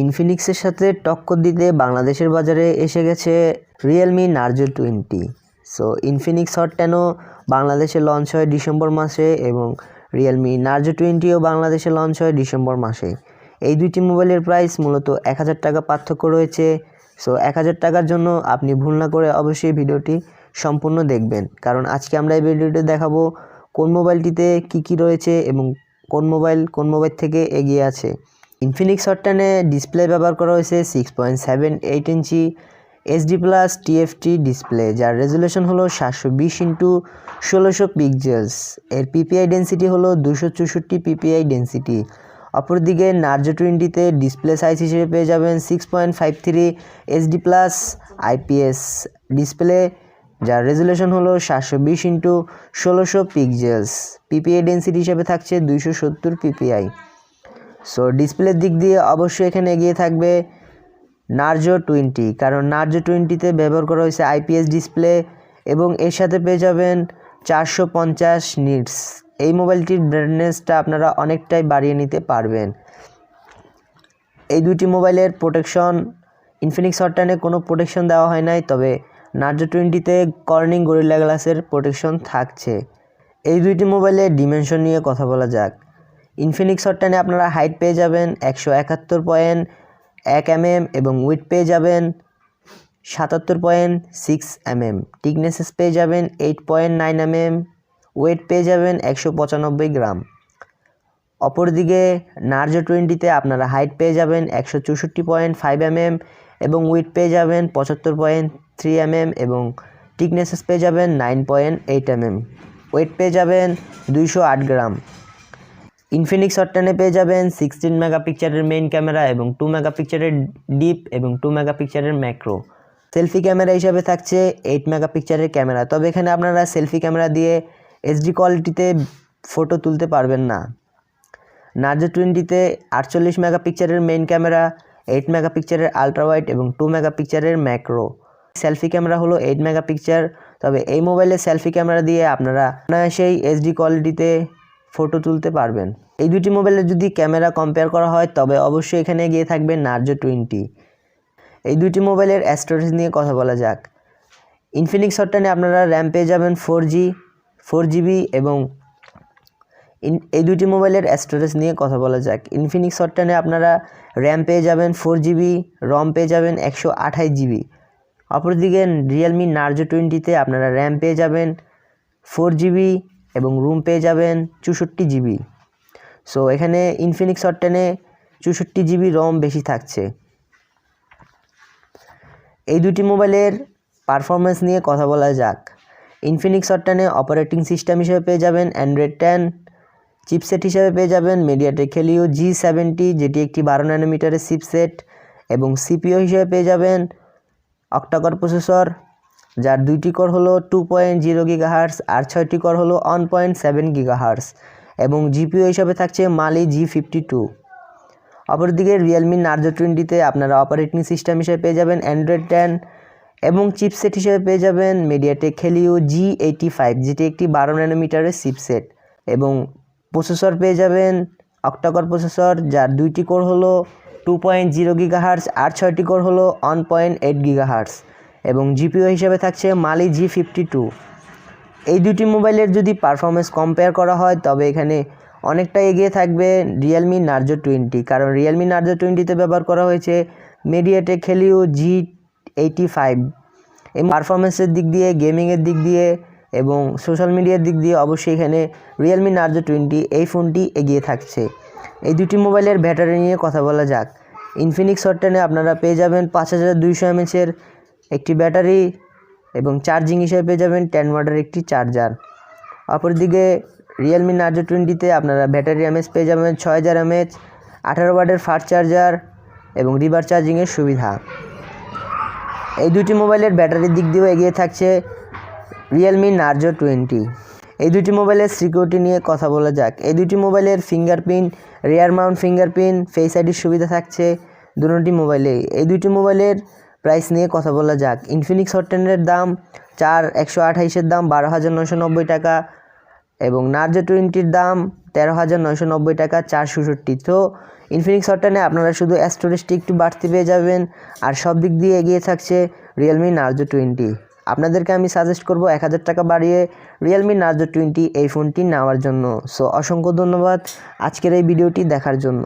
ইনফিনিক্সের সাথে টক্কর দিতে বাংলাদেশের বাজারে এসে গেছে Realme Narzo 20। So Infinix hot 10ও বাংলাদেশে লঞ্চ হয় ডিসেম্বর মাসে এবং Realme Narzo 20ও বাংলাদেশে লঞ্চ হয় ডিসেম্বর মাসে। এই দুইটি মোবাইলের প্রাইস মূলত 1000 টাকা পার্থক্য রয়েছে। সো 1000 টাকার জন্য আপনি ভুল না করে অবশ্যই ভিডিওটি সম্পূর্ণ দেখবেন, কারণ আজকে আমরা এই ভিডিওতে দেখাবো কোন মোবাইলটিতে কি রয়েছে এবং কোন মোবাইল থেকে এগিয়ে আছে। ইনফিনিক্স হট 10-এ ডিসপ্লে ব্যবহার করা হয়েছে 6.78 ইঞ্চি HD+ TFT ডিসপ্লে, যার রেজুলেশন হলো 720x1600 পিক্সেলস। এর PPI ডেন্সিটি হলো 264 PPI ডেন্সিটি। অপরদিকে নার্জো 20-তে ডিসপ্লে সাইজ হিসেবে পেয়ে যাবেন 6.53 HD+ IPS ডিসপ্লে, যার রেজুলেশন হলো 720x1600 পিক্সেলস। PPI ডেন্সিটি হিসেবে থাকছে 270 PPI। সো ডিসপ্লের দিক দিয়ে অবশ্যই এখানে এগিয়ে থাকবে নার্জো 20, কারণ নার্জো 20-তে ব্যবহার করা হয়েছে IPS ডিসপ্লে এবং এর সাথে পেয়ে যাবেন 450 নিটস। এই মোবাইলটির ব্রাইটনেসটা আপনারা অনেকটাই বাড়িয়ে নিতে পারবেন। এই দুইটি মোবাইলের প্রোটেকশন ইনফিনিক্স হট 10-এ কোনো প্রোটেকশন দেওয়া হয় নাই, তবে নার্জো 20-তে কর্নিং গরিলা গ্লাসের প্রোটেকশন থাকছে। এই দুইটি মোবাইলের ডিমেনশন নিয়ে কথা বলা যাক। ইনফিনিক্স হট 10-এ আপনারা হাইট পেয়ে যাবেন 171.1 mm এবং উইথ পেয়ে যাবেন 77.6 mm। থিকনেসেস পেয়ে যাবেন 8.9 mm, ওয়েট পেয়ে যাবেন 195 গ্রাম। অপরদিকে নার্জো 20-তে আপনারা হাইট পেয়ে যাবেন 164.5 mm এবং উইথ পেয়ে যাবেন 75.3 mm এবং থিকনেসেস পেয়ে যাবেন 9.8 mm, ওয়েট পেয়ে যাবেন 208 গ্রাম। ইনফিনিক্স হট 10-এ পেয়ে যাবেন 16 মেগাপিক্সেলের মেইন ক্যামেরা এবং 2 মেগাপিক্সেলের ডিপ এবং 2 মেগাপিক্সেলের ম্যাক্রো। সেলফি ক্যামেরা হিসাবে থাকছে 8 মেগাপিক্সেলের ক্যামেরা, তবে এখানে আপনারা সেলফি ক্যামেরা দিয়ে HD কোয়ালিটিতে ফটো তুলতে পারবেন না। নার্জো 20-তে 48 মেগাপিক্সেলের মেইন ক্যামেরা, 8 মেগাপিক্সেলের আলট্রা ওয়াইড এবং 2 মেগাপিক্সেলের ম্যাক্রো। সেলফি ক্যামেরা হলো 8 মেগাপিক্সেল, তবে এই মোবাইলের সেলফি ক্যামেরা দিয়ে আপনারা সেই HD কোয়ালিটিতে ফটো তুলতে পারবেন। এই দুটি মোবাইলের যদি ক্যামেরা কম্পেয়ার করা হয় তবে অবশ্যই এখানে গিয়ে থাকবে নার্জো 20। এই দুটি মোবাইলের স্টোরেজ নিয়ে কথা বলা যাক। ইনফিনিক্স হট 10-এ আপনারা র্যাম পেয়ে যাবেন 4GB এবং এই দুটি মোবাইলের স্টোরেজ নিয়ে কথা বলা যাক। ইনফিনিক্স হট 10-এ আপনারা র্যাম পেয়ে যাবেন 4GB, রম পেয়ে যাবেন 128GB। অপরদিকে রিয়েলমি নার্জো 20-তে আপনারা র্যাম পেয়ে যাবেন 4GB এবং রুম পেয়ে যাবেন 64GB। সো এখানে ইনফিনিক্স হট 10-এ 64GB রম বেশি থাকছে। এই দুটি মোবাইলের পারফরমেন্স নিয়ে কথা বলা যাক। ইনফিনিক্স হট 10-এ অপারেটিং সিস্টেম হিসেবে পেয়ে যাবেন অ্যান্ড্রয়েড 10, চিপসেট হিসেবে পেয়ে যাবেন মিডিয়াটেক হেলিও G70, যেটি একটি 12 ন্যানোমিটারের চিপসেট, এবং CPU হিসেবে পেয়ে যাবেন অক্টাকোর প্রসেসর, যার 2টি কোর হলো 2.0 GHz আর 6টি কোর হলো 1.7 GHz এবং GPU হিসাবে থাকছে মালি G52। অপরদিকে রিয়েলমি নার্জো 20-তে আপনারা অপারেটিং সিস্টেম হিসেবে পেয়ে যাবেন অ্যান্ড্রয়েড 10 এবং চিপসেট হিসেবে পেয়ে যাবেন মিডিয়াটেক হেলিও G85, যেটি একটি 12 ন্যানোমিটারের চিপসেট, এবং প্রসেসর পেয়ে যাবেন অক্টাকোর প্রসেসর, যার 2টি কোর হলো 2.0 GHz আর 6টি কোর হলো 1.8 GHz এবং GPU হিসেবে থাকছে মালি G52। এই দুটি মোবাইলের যদি পারফরমেন্স কম্পেয়ার করা হয় তবে এখানে অনেকটা এগিয়ে থাকবে রিয়েলমি নার্জো 20, কারণ রিয়েলমি নার্জো 20-তে ব্যবহার করা হয়েছে মিডিয়াটেক হেলিও G85 এবং পারফরমেন্সের দিক দিয়ে, গেমিংয়ের দিক দিয়ে এবং সোশ্যাল মিডিয়ার দিক দিয়ে অবশ্যই এখানে রিয়েলমি নার্জো 20 এই ফোনটি এগিয়ে থাকছে। এই দুটি মোবাইলের ব্যাটারি নিয়ে কথা বলা যাক। ইনফিনিক্স হট 10-এ আপনারা পেয়ে যাবেন 5200 mAh একটি ব্যাটারি এবং চার্জিং হিসেবে পেয়ে যাবেন 10 ওয়াটের একটি চার্জার। অপরদিকে রিয়েলমি নার্জো 20-তে আপনারা ব্যাটারি এমএএইচ পেয়ে যাবেন 6000 mAh, 18 ওয়াটের ফাস্ট চার্জার এবং রিভার্স চার্জিংয়ের সুবিধা। এই দুটি মোবাইলের ব্যাটারির দিক দিয়েও এগিয়ে থাকছে রিয়েলমি নার্জো 20। এই দুটি মোবাইলের সিকিউরিটি নিয়ে কথা বলা যাক। এই দুটি মোবাইলের ফিঙ্গারপ্রিন্ট, রিয়ার মাউন্ট ফিঙ্গারপ্রিন্ট, ফেস আইডির সুবিধা থাকছে দুটি মোবাইলে। এই দুটি মোবাইলের প্রাইস নিয়ে কথা বলা যাক। ইনফিনিক্স হট 10-এর দাম 128 দাম 12,990 টাকা এবং নার্জো 20-র দাম 13,990 টাকা 467। তো ইনফিনিক্স হট টেনে আপনারা শুধু স্টোরেজটি একটু বাড়তি পেয়ে যাবেন, আর সব দিক দিয়ে এগিয়ে থাকছে Realme Narzo 20। আপনাদেরকে আমি সাজেস্ট করব 1000 টাকা বাড়িয়ে Realme Narzo 20 এই ফোনটি নেওয়ার জন্য। সো অসংখ্য ধন্যবাদ আজকের এই ভিডিওটি দেখার জন্য।